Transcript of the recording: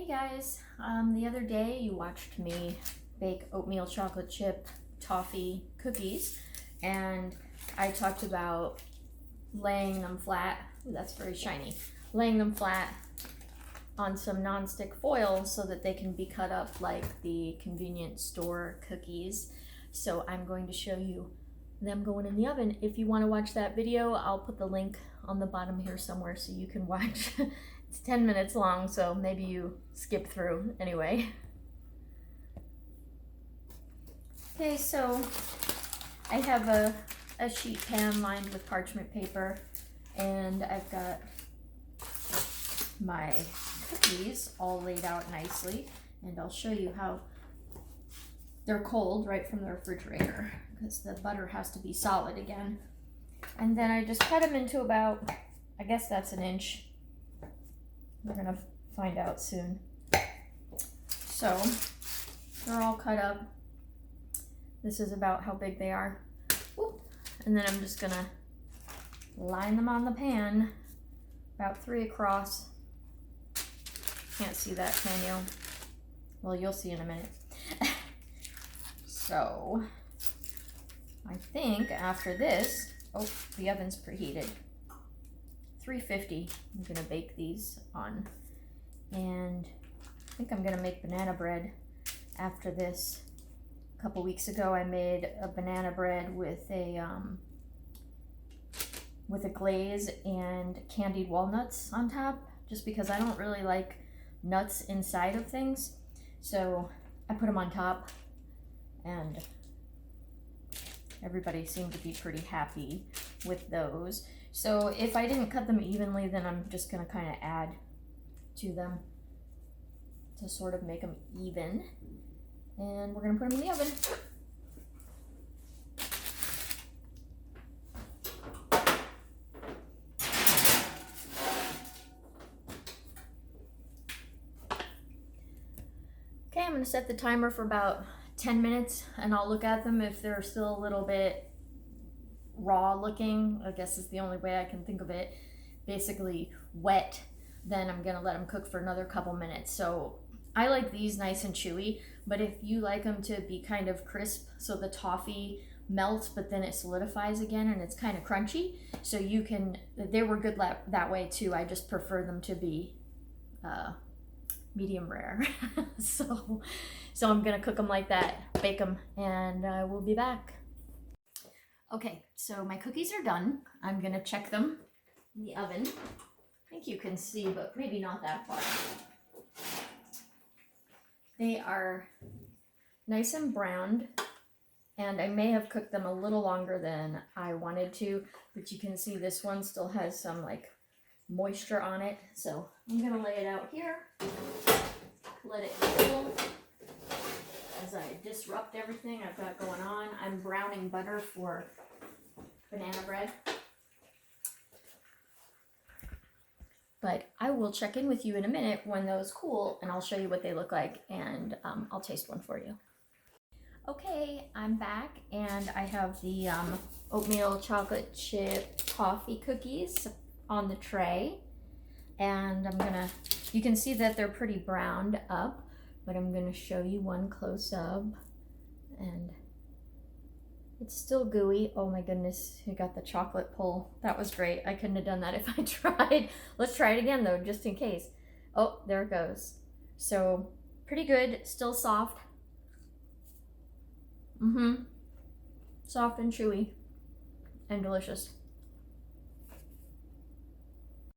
Hey guys, the other day you watched me bake oatmeal chocolate chip toffee cookies, and I talked about laying them flat. Ooh, that's very shiny. Laying them flat on some non-stick foil so that they can be cut up like the convenience store cookies. So I'm going to show you them going in the oven. If you want to watch that video, I'll put the link on the bottom here somewhere so you can watch. It's 10 minutes long, so maybe you skip through anyway. Okay, so I have a sheet pan lined with parchment paper, and I've got my cookies all laid out nicely, and I'll show you how they're cold right from the refrigerator because the butter has to be solid again. And then I just cut them into about, I guess that's an inch. We're gonna find out soon. So they're all cut up. This is about how big they are. Whoop. And then I'm just gonna line them on the pan, about 3 across. Can't see that, can you? Well, you'll see in a minute. So I think after this, oh, the oven's preheated. 350 I'm gonna bake these on, and I think I'm gonna make banana bread after this. A couple weeks ago I made a banana bread with a glaze and candied walnuts on top, just because I don't really like nuts inside of things, so I put them on top, and everybody seemed to be pretty happy with those. So if I didn't cut them evenly, then I'm just gonna kind of add to them to sort of make them even. And we're gonna put them in the oven. Okay, I'm gonna set the timer for about 10 minutes, and I'll look at them. If they're still a little bit raw looking, I guess is the only way I can think of it, basically wet, then I'm gonna let them cook for another couple minutes. So I like these nice and chewy, but if you like them to be kind of crisp, so the toffee melts but then it solidifies again and it's kind of crunchy, so you can, they were good that way too. I just prefer them to be medium rare. so I'm gonna cook them like that, bake them, and we'll be back. Okay, so my cookies are done. I'm gonna check them in the oven. I think you can see, but maybe not that far. They are nice and browned, and I may have cooked them a little longer than I wanted to, but you can see this one still has some like moisture on it. So I'm gonna lay it out here, let it cool as I disrupt everything I've got going on. I'm browning butter for banana bread. But I will check in with you in a minute when those cool, and I'll show you what they look like, and I'll taste one for you. Okay, I'm back, and I have the oatmeal chocolate chip toffee cookies on the tray. And I'm gonna, you can see that they're pretty browned up, but I'm gonna show you one close up, and it's still gooey. Oh my goodness, you got the chocolate pull. That was great. I couldn't have done that if I tried. Let's try it again though, just in case. Oh, there it goes. So pretty good, still soft. Soft and chewy and delicious.